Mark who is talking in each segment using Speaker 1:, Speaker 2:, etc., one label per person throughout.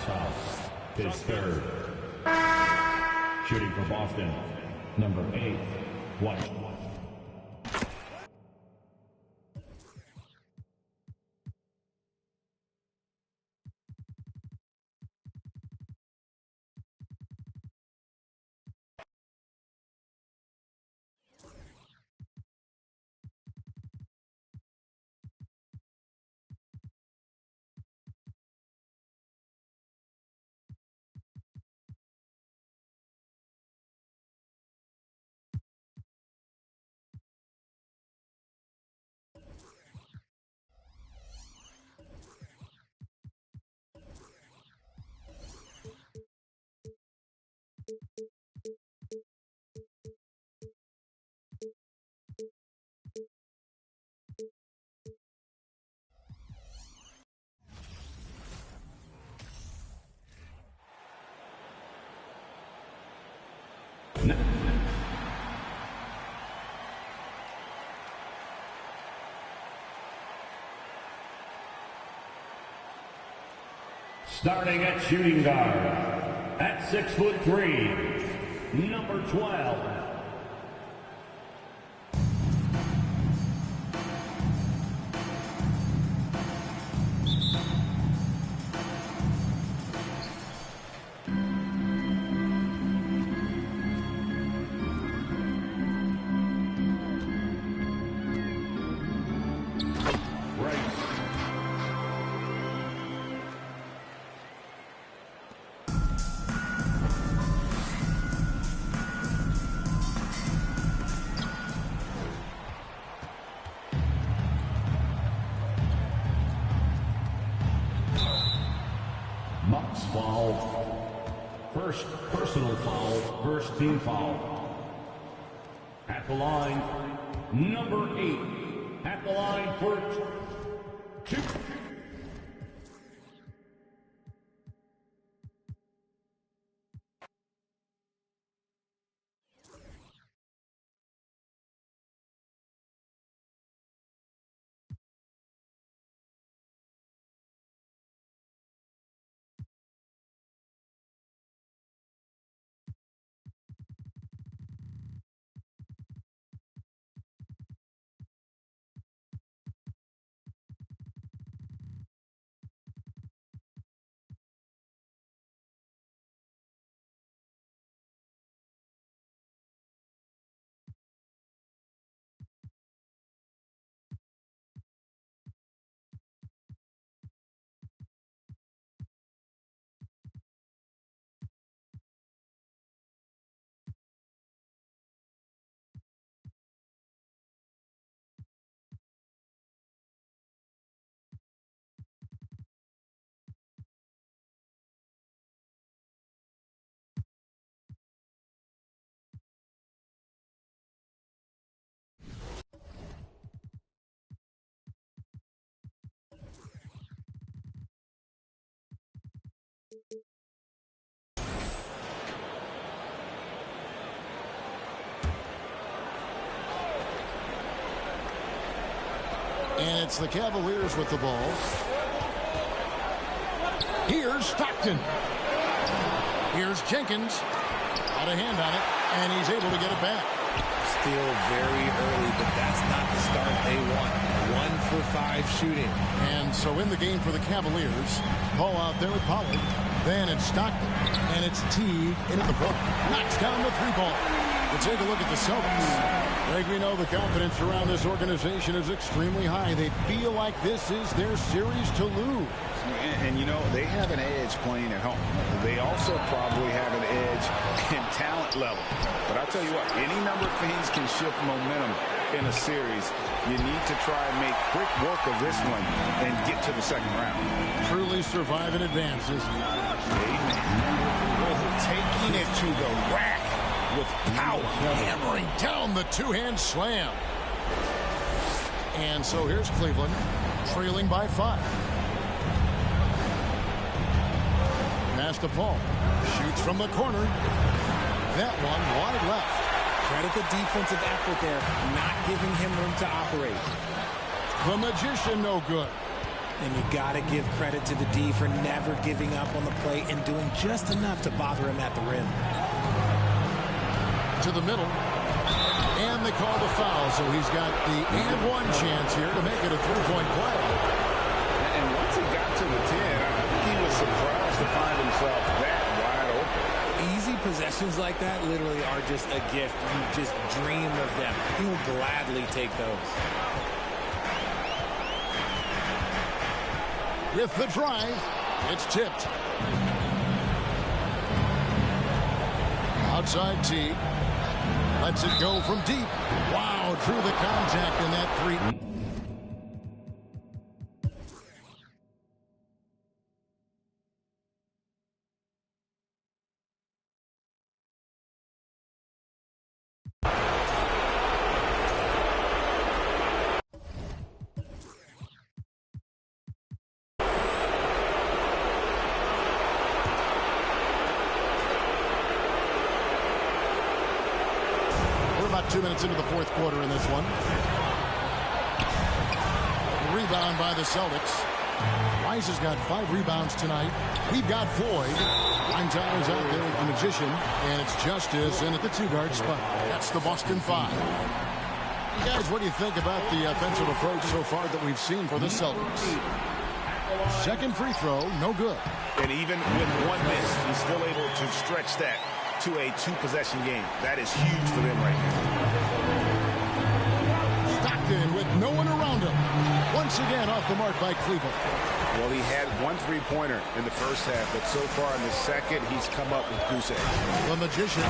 Speaker 1: foul. His third. Shooting for Boston, number 8, White. Starting at shooting guard, at 6'3", number 12. Bucks foul. First personal foul, first team foul. At the line, number 8. At the line for 2.
Speaker 2: And it's the Cavaliers with the ball. Here's Stockton. Here's Jenkins. Out of hand on it, and he's able to get it back.
Speaker 3: Still very early, but that's not the start they want. 1 for 5 shooting.
Speaker 2: And so in the game for the Cavaliers, Paul out there with Pollard. Then it's Stockton. And it's Teague into the front. Knocks down the 3-ball. We'll take a look at the Celtics. Greg, we know the confidence around this organization is extremely high. They feel like this is their series to lose.
Speaker 4: And, you know, they have an edge playing at home. They also probably have an edge in talent level. But I'll tell you what, any number of things can shift momentum in a series. You need to try and make quick work of this one and get to the second round.
Speaker 2: Truly survive and advances.
Speaker 4: Taking it to the rack with power.
Speaker 2: Hammering down the two-hand slam. And so here's Cleveland, trailing by 5. Pass to Paul. Shoots from the corner. That one wide left.
Speaker 3: Credit the defensive effort there, not giving him room to operate.
Speaker 2: The magician no good.
Speaker 3: And you got to give credit to the D for never giving up on the plate and doing just enough to bother him at the rim.
Speaker 2: To the middle. And they call the foul, so he's got the and one chance here to make it a three-point play.
Speaker 4: And once he got to the 10, I think he was surprised to find himself that wide open.
Speaker 3: Easy possessions like that literally are just a gift. You just dream of them. He'll gladly take those.
Speaker 2: With the drive, it's tipped. Outside T. Lets it go from deep. Wow, drew the contact in that three. About 2 minutes into the fourth quarter in this one. The rebound by the Celtics. Rice has got 5 rebounds tonight. We've got Floyd. Ryan Tyler's out there with the Magician. And it's Justice in at the 2-guard spot. That's the Boston 5. You guys, what do you think about the offensive approach so far that we've seen for the Celtics? Second free throw, no good.
Speaker 5: And even with one miss, he's still able to stretch that to a 2-possession game. That is huge for them right now.
Speaker 2: Stockton with no one around him. Once again off the mark by Cleveland.
Speaker 5: Well, he had 1 3-pointer in the first half, but so far in the second, he's come up with goose eggs.
Speaker 2: The Magician.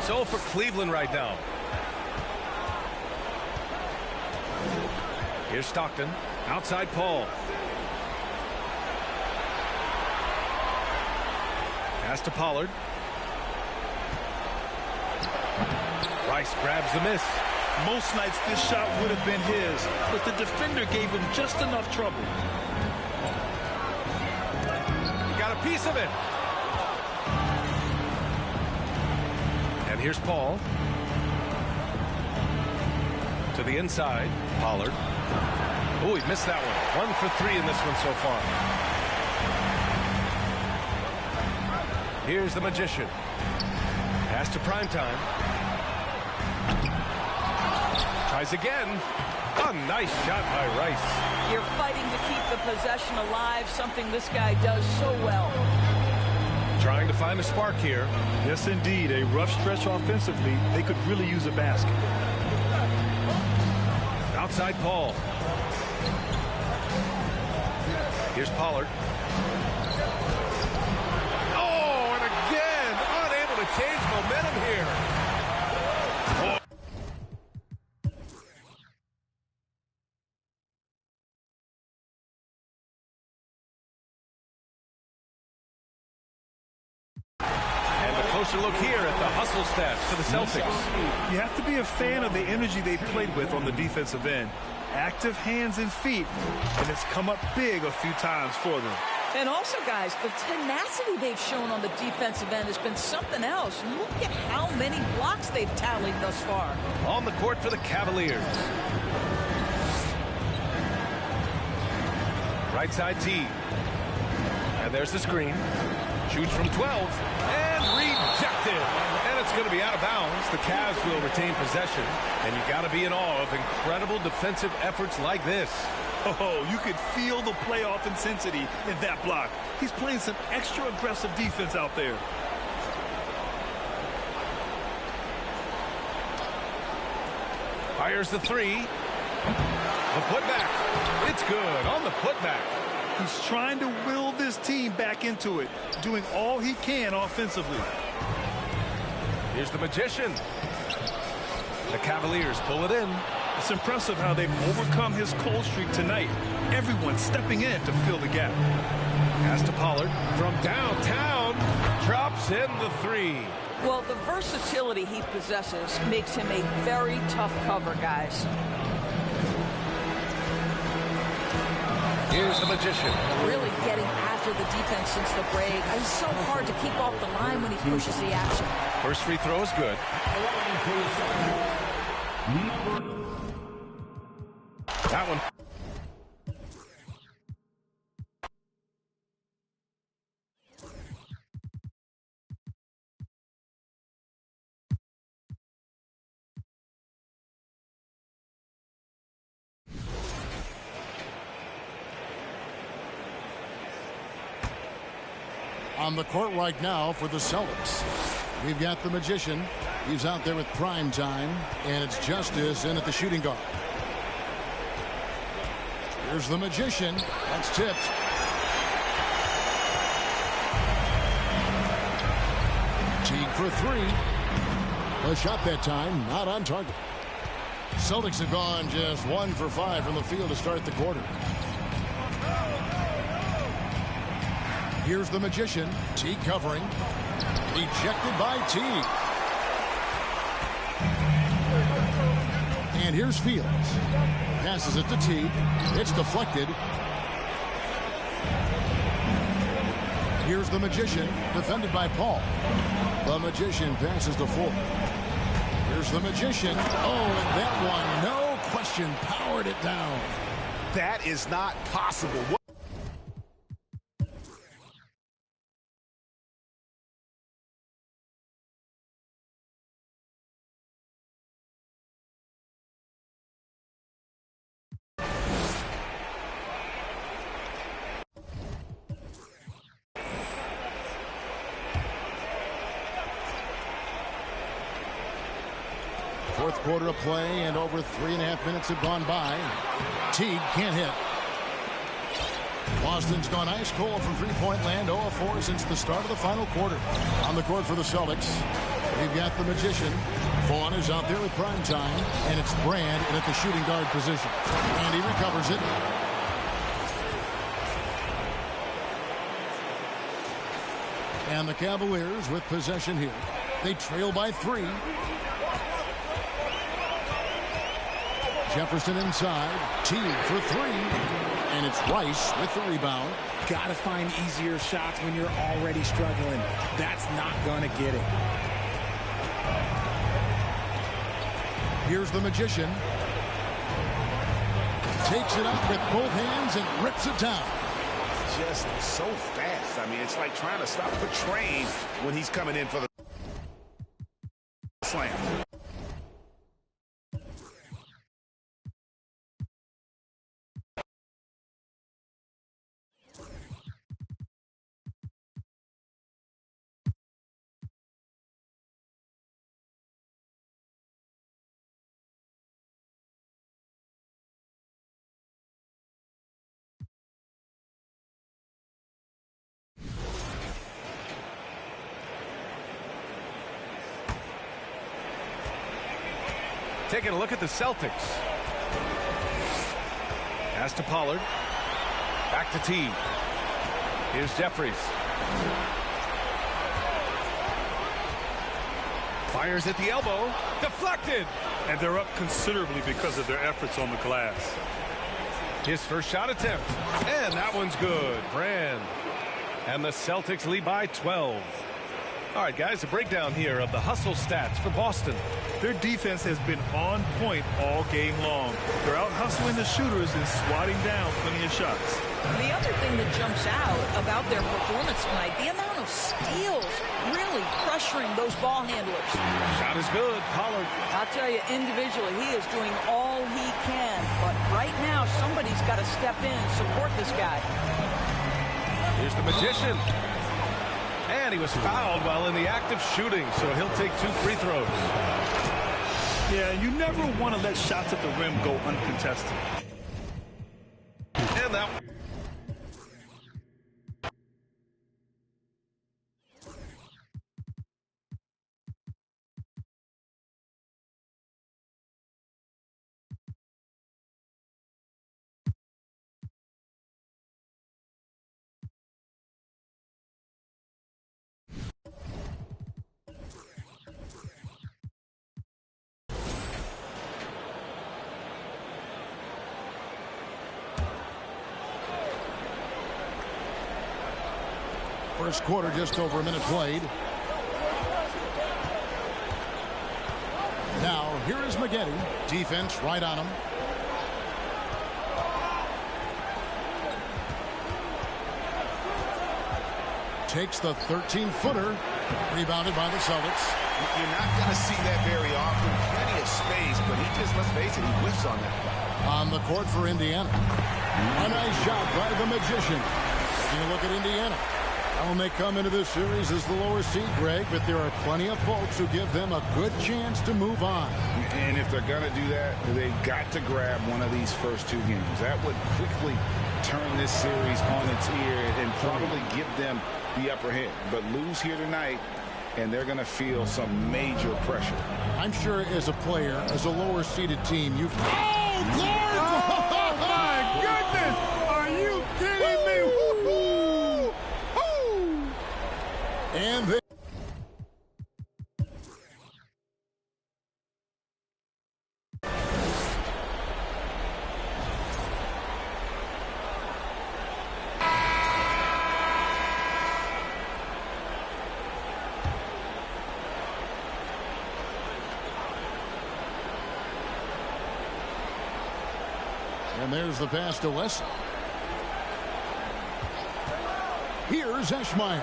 Speaker 6: So for Cleveland right now. Here's Stockton. Outside Paul. Pass to Pollard. Rice grabs the miss.
Speaker 7: Most nights this shot would have been his, but the defender gave him just enough trouble.
Speaker 6: Got a piece of it. And here's Paul. To the inside. Pollard. Oh, he missed that one. 1 for 3 in this one so far. Here's the Magician. Pass to Primetime. Tries again. A nice shot by Rice.
Speaker 8: You're fighting to keep the possession alive, something this guy does so well.
Speaker 6: Trying to find a spark here.
Speaker 7: Yes, indeed. A rough stretch offensively. They could really use a basket.
Speaker 6: Outside Paul. Here's Pollard. Oh, and again, unable to change momentum here. Closer look here at the hustle stats for the Celtics.
Speaker 7: You have to be a fan of the energy they played with on the defensive end. Active hands and feet, and it's come up big a few times for them.
Speaker 8: And also, guys, the tenacity they've shown on the defensive end has been something else. Look at how many blocks they've tallied thus far.
Speaker 6: On the court for the Cavaliers. Right side T. And there's the screen. Shoots from 12. And rejected. And it's going to be out of bounds. The Cavs will retain possession. And you got to be in awe of incredible defensive efforts like this.
Speaker 7: Oh, you could feel the playoff intensity in that block. He's playing some extra aggressive defense out there.
Speaker 6: Fires the three. The putback. It's good on the putback.
Speaker 7: He's trying to will this team back into it, doing all he can offensively.
Speaker 6: Here's the Magician. The Cavaliers pull it in.
Speaker 7: It's impressive how they've overcome his cold streak tonight. Everyone stepping in to fill the gap.
Speaker 6: Pass to Pollard from downtown. Drops in the three.
Speaker 8: Well, the versatility he possesses makes him a very tough cover, guys.
Speaker 6: Here's the Magician.
Speaker 8: Really getting after the defense since the break. It's so hard to keep off the line when he pushes the action.
Speaker 6: First free throw is good. That one.
Speaker 2: On the court right now for the Celtics, we've got the Magician. He's out there with prime time, and it's Justice in at the shooting guard. Here's the Magician. That's tipped. Teague for three. A shot that time, not on target. Celtics have gone just 1 for 5 from the field to start the quarter. Here's the Magician. Teague covering. Ejected by Teague. And here's Fields. Passes it to Teague. It's deflected. Here's the Magician. Defended by Paul. The Magician passes to Ford. Here's the Magician. Oh, and that one, no question, powered it down.
Speaker 5: That is not possible.
Speaker 2: Fourth quarter of play, and over 3.5 minutes have gone by. Teague can't hit. Boston's gone ice cold from three-point land, 0 of 4 since the start of the final quarter. On the court for the Celtics, we've got the Magician. Vaughn is out there with prime time, and it's Brand in at the shooting guard position. And he recovers it. And the Cavaliers with possession here. They trail by 3. Jefferson inside. Teague for 3. And it's Rice with the rebound.
Speaker 3: Got to find easier shots when you're already struggling. That's not going to get it.
Speaker 2: Here's the Magician. Takes it up with both hands and rips it down.
Speaker 5: Just so fast. I mean, it's like trying to stop a train when he's coming in for the slam.
Speaker 6: Taking a look at the Celtics. Pass to Pollard. Back to Teague. Here's Jeffries. Fires at the elbow. Deflected.
Speaker 7: And they're up considerably because of their efforts on the glass.
Speaker 6: His first shot attempt. And that one's good. Brand. And the Celtics lead by 12. All right, guys, a breakdown here of the hustle stats for Boston.
Speaker 7: Their defense has been on point all game long. They're out hustling the shooters and swatting down plenty of shots.
Speaker 8: The other thing that jumps out about their performance tonight, the amount of steals, really pressuring those ball handlers.
Speaker 6: Shot is good. Pollard.
Speaker 8: I'll tell you, individually, he is doing all he can. But right now, somebody's got to step in and support this guy.
Speaker 6: Here's the Magician. And he was fouled while in the act of shooting, so he'll take 2 free throws.
Speaker 7: Yeah, you never want to let shots at the rim go uncontested.
Speaker 6: And that.
Speaker 2: First quarter, just over a minute played. Now, here is Maggette. Defense right on him. Takes the 13-footer. Rebounded by the Celtics.
Speaker 5: You're not going to see that very often. Plenty of space, but he just, let's face it, he whiffs on that.
Speaker 2: On the court for Indiana. A nice shot by the Magician. Taking a look at Indiana. Well, they come into this series as the lower seed, Greg, but there are plenty of folks who give them a good chance to move on.
Speaker 4: And if they're going to do that, they've got to grab one of these first two games. That would quickly turn this series on its ear and probably give them the upper hand. But lose here tonight, and they're going to feel some major pressure.
Speaker 2: I'm sure as a player, as a lower-seeded team, you've...
Speaker 9: Oh, my goodness! Are you kidding me? Woo-hoo! Woo!
Speaker 2: And they... And there's the pass to West. Here's Eschmeyer.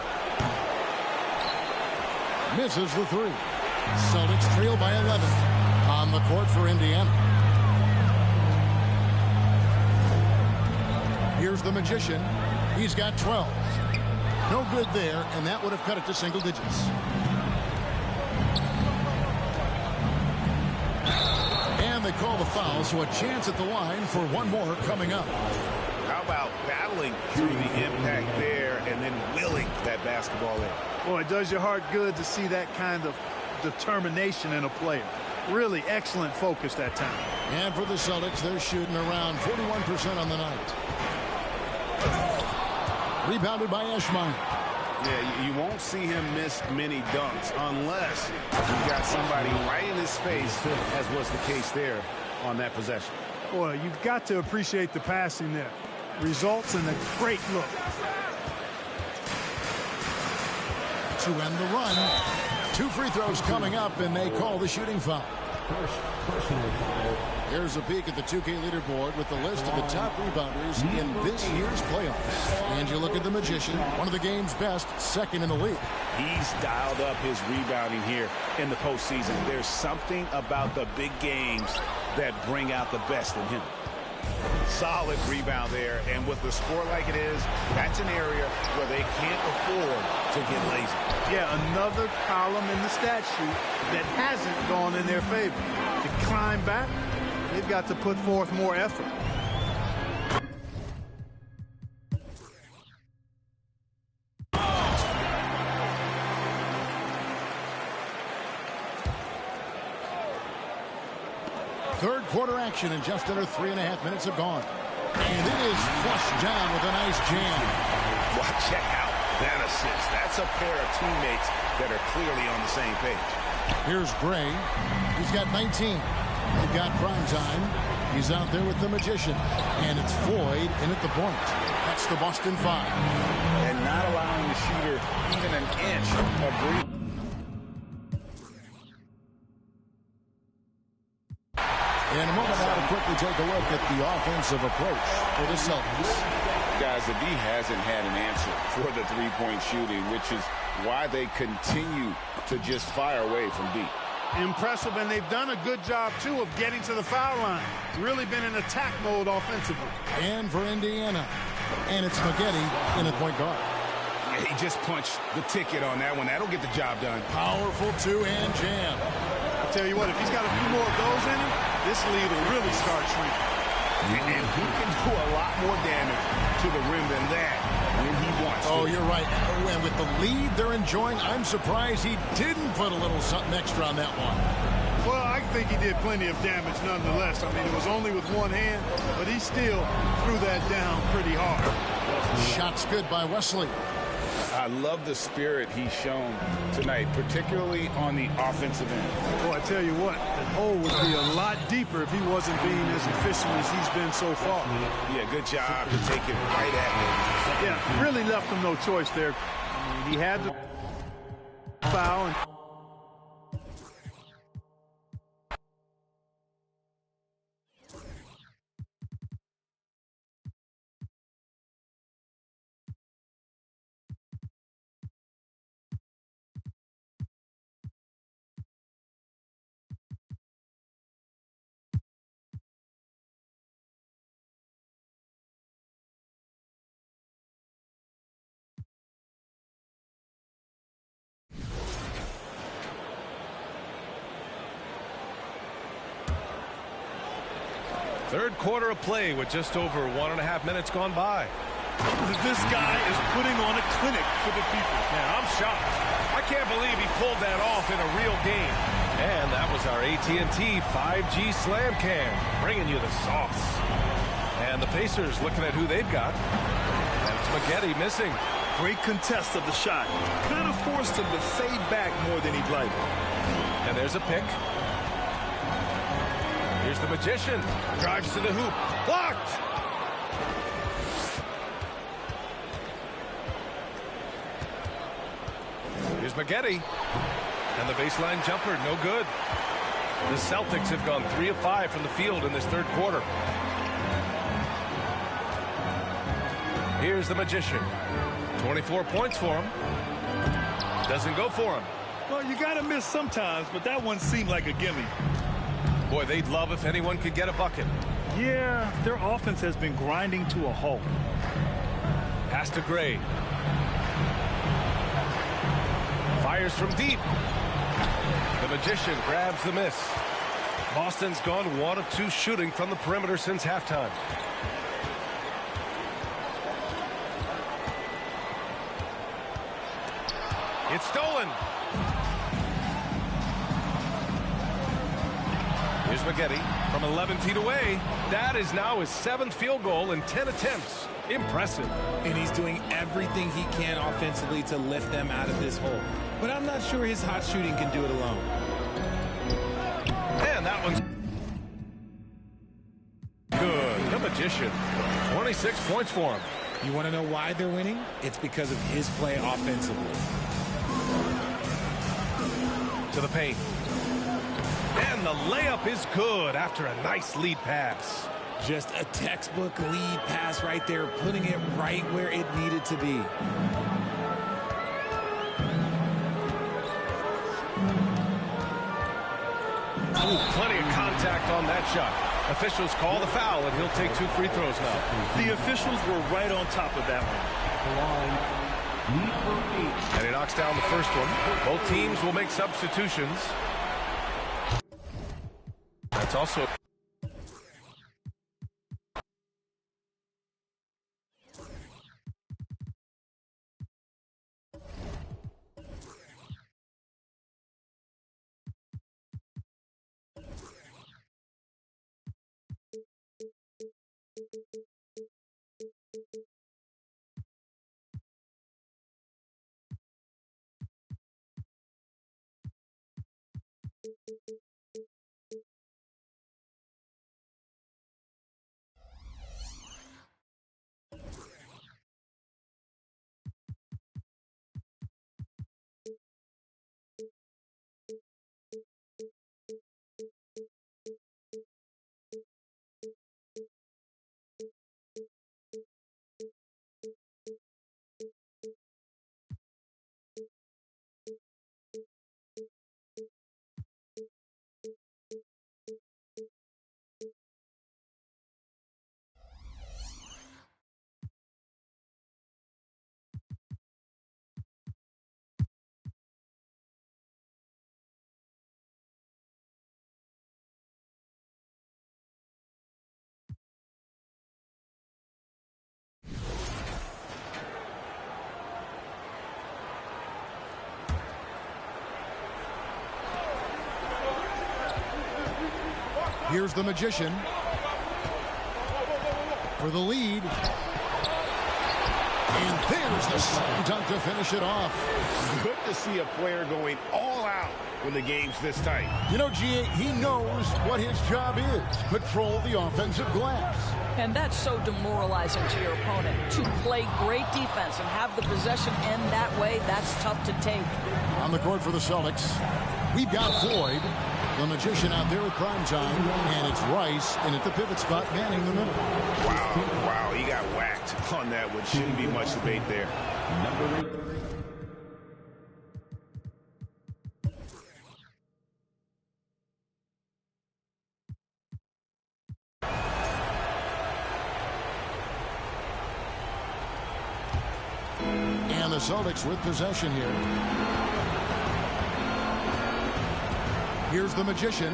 Speaker 2: Misses the three. Celtics trail by 11. On the court for Indiana. Here's the Magician. He's got 12. No good there, and that would have cut it to single digits. They call the foul, so a chance at the line for one more coming up.
Speaker 5: How about battling through the impact there and then willing that basketball in?
Speaker 7: Boy, it does your heart good to see that kind of determination in a player. Really excellent focus that time.
Speaker 2: And for the Celtics, they're shooting around 41% on the night. Rebounded by Eschmeyer.
Speaker 5: Yeah, you won't see him miss many dunks unless you've got somebody right in his face, as was the case there on that possession.
Speaker 7: Boy, you've got to appreciate the passing there. Results in a great look.
Speaker 2: To end the run, 2 free throws coming up, and they call the shooting foul.
Speaker 1: First personal foul.
Speaker 2: Here's a peek at the 2K leaderboard with the list of the top rebounders in this year's playoffs. And you look at the Magician, one of the game's best, second in the league.
Speaker 5: He's dialed up his rebounding here in the postseason. There's something about the big games that bring out the best in him. Solid rebound there, and with the score like it is, that's an area where they can't afford to get lazy.
Speaker 7: Yeah, another column in the stat sheet that hasn't gone in their favor. To climb back, they've got to put forth more effort.
Speaker 2: Third quarter action, and just under 3.5 minutes have gone. And it is flushed down with a nice jam.
Speaker 5: Well, check out that assist. That's a pair of teammates that are clearly on the same page.
Speaker 2: Here's Gray. He's got 19. They've got prime time. He's out there with the Magician. And it's Floyd in at the point. That's the Boston 5.
Speaker 4: And not allowing the shooter even an inch of breathing.
Speaker 2: In a moment now to quickly take a look at the offensive approach for the Celtics.
Speaker 4: Guys, the D hasn't had an answer for the three-point shooting, which is why they continue to just fire away from deep.
Speaker 7: Impressive, and they've done a good job, too, of getting to the foul line. Really been in attack mode offensively.
Speaker 2: And for Indiana. And it's Maggette in at point guard.
Speaker 5: Yeah, he just punched the ticket on that one. That'll get the job done.
Speaker 2: Powerful two-hand jam.
Speaker 7: I tell you what, if he's got a few more of those in him, this lead will really start shrinking.
Speaker 5: And he can do a lot more damage to the rim than that when he wants to.
Speaker 2: Oh, you're right. And with the lead they're enjoying, I'm surprised he didn't put a little something extra on that one.
Speaker 7: Well, I think he did plenty of damage nonetheless. I mean, it was only with one hand, but he still threw that down pretty hard.
Speaker 2: Shots good by Wesley.
Speaker 4: I love the spirit he's shown tonight, particularly on the offensive end.
Speaker 7: Well, I tell you what, the hole would be a lot deeper if he wasn't being as efficient as he's been so far.
Speaker 5: Yeah, good job to take it right at him.
Speaker 7: Yeah, really left him no choice there. I mean, he had the foul. And
Speaker 6: Third quarter of play with just over 1.5 minutes gone by.
Speaker 9: This guy is putting on a clinic for the people.
Speaker 6: Yeah, I'm shocked. I can't believe he pulled that off in a real game. And that was our AT&T 5G Slam Cam, bringing you the sauce. And the Pacers looking at who they've got. And it's Maggette missing.
Speaker 9: Great contest of the shot. Kind of forced him to fade back more than he'd like.
Speaker 6: And there's a pick. Here's the Magician. Drives to the hoop. Blocked! Here's Maggette. And the baseline jumper, no good. The Celtics have gone 3 of 5 from the field in this third quarter. Here's the Magician. 24 points for him. Doesn't go for him.
Speaker 9: Well, you got to miss sometimes, but that one seemed like a gimme.
Speaker 6: Boy, they'd love if anyone could get a bucket.
Speaker 9: Yeah, their offense has been grinding to a halt.
Speaker 6: Pass to Gray. Fires from deep. The Magician grabs the miss. Boston's gone 1 of 2 shooting from the perimeter since halftime. It's stolen. Here's Maggette from 11 feet away. That is now his 7th field goal in 10 attempts. Impressive.
Speaker 3: And he's doing everything he can offensively to lift them out of this hole. But I'm not sure his hot shooting can do it alone.
Speaker 6: And that one's good. The Magician. 26 points for him.
Speaker 3: You want to know why they're winning? It's because of his play offensively.
Speaker 6: To the paint. And the layup is good after a nice lead pass.
Speaker 3: Just a textbook lead pass right there, putting it right where it needed to be.
Speaker 6: Ooh, plenty of contact on that shot. Officials call the foul, and he'll take 2 free throws now.
Speaker 9: The officials were right on top of that one.
Speaker 6: And he knocks down the first one. Both teams will make substitutions. That's also...
Speaker 2: Here's the Magician for the lead. And there's the slam dunk to finish it off.
Speaker 5: Good to see a player going all out when the game's this tight.
Speaker 2: You know, G.A., he knows what his job is. Patrol the offensive glass.
Speaker 8: And that's so demoralizing to your opponent. To play great defense and have the possession end that way, that's tough to take.
Speaker 2: On the court for the Celtics, we've got Floyd, the magician, out there at prime time, and it's Rice in at the pivot spot, manning the middle.
Speaker 5: Wow, he got whacked on that one. Shouldn't be much debate there.
Speaker 1: Number 8.
Speaker 2: And the Celtics with possession here. Here's the magician.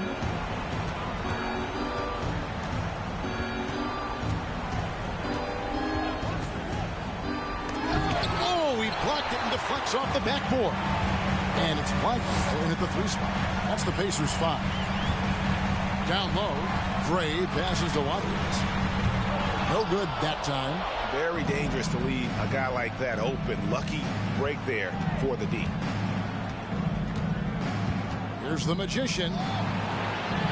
Speaker 2: Oh, he blocked it and deflects off the backboard. And it's Blanco in at the 3 spot. That's the Pacers 5. Down low, Gray passes to Watkins. No good that time.
Speaker 5: Very dangerous to leave a guy like that open. Lucky break there for the D.
Speaker 2: Here's the magician.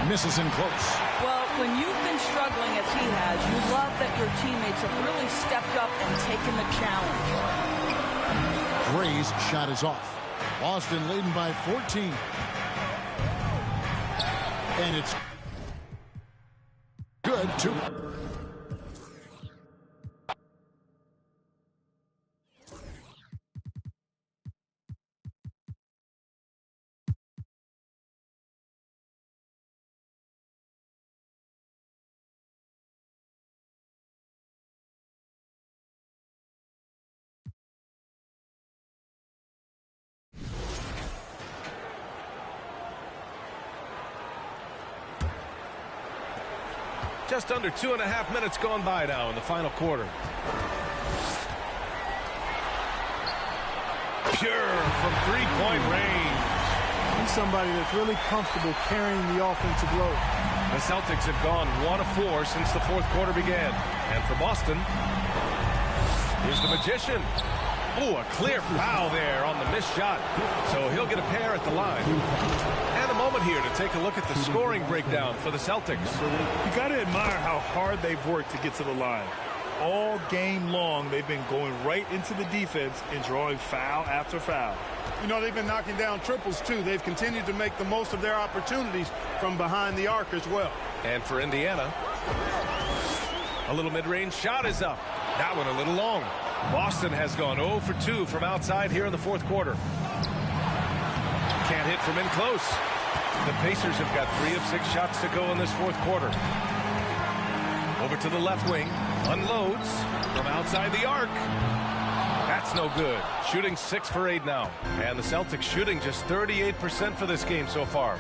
Speaker 2: Misses him close.
Speaker 8: Well, when you've been struggling as he has, you love that your teammates have really stepped up and taken the challenge.
Speaker 2: Gray's shot is off. Boston leading by 14. And it's good, too.
Speaker 6: Just under 2.5 minutes gone by now in the final quarter. Pure from three-point range.
Speaker 7: He's somebody that's really comfortable carrying the offensive load.
Speaker 6: The Celtics have gone 1 of 4 since the fourth quarter began. And for Boston, here's the magician. Oh, a clear foul there on the missed shot. So he'll get a pair at the line. And a moment here to take a look at the scoring breakdown for the Celtics.
Speaker 9: You got to admire how hard they've worked to get to the line. All game long, they've been going right into the defense and drawing foul after foul.
Speaker 7: You know, they've been knocking down triples, too. They've continued to make the most of their opportunities from behind the arc as well.
Speaker 6: And for Indiana, a little mid-range shot is up. That one a little long. Boston has gone 0 for 2 from outside here in the fourth quarter. Can't hit from in close. The Pacers have got 3 of 6 shots to go in this fourth quarter. Over to the left wing. Unloads from outside the arc. That's no good. Shooting 6 for 8 now. And the Celtics shooting just 38% for this game so far.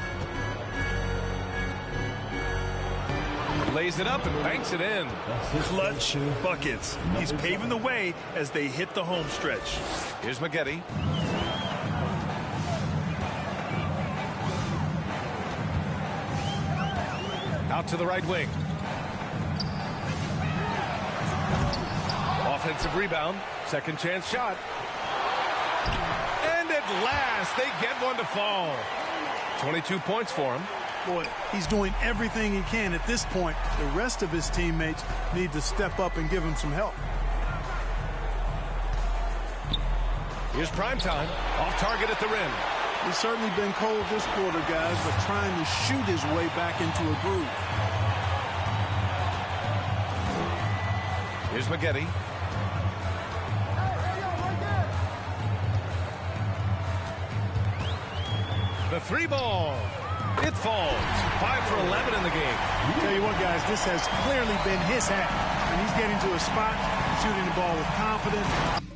Speaker 6: Lays it up and banks it in.
Speaker 9: Clutch buckets. He's paving the way as they hit the home stretch.
Speaker 6: Here's Maggette. Out to the right wing. Offensive rebound. Second chance shot. And at last, they get one to fall. 22 points for him.
Speaker 7: Boy, he's doing everything he can at this point. The rest of his teammates need to step up and give him some help.
Speaker 6: Here's Primetime. Off target at the rim.
Speaker 7: He's certainly been cold this quarter, guys, but trying to shoot his way back into a groove.
Speaker 6: Here's Maggette. The 3 ball. It falls. 5 for 11 in the game.
Speaker 7: Tell you what, guys, this has clearly been his hat. And he's getting to a spot, shooting the ball with confidence.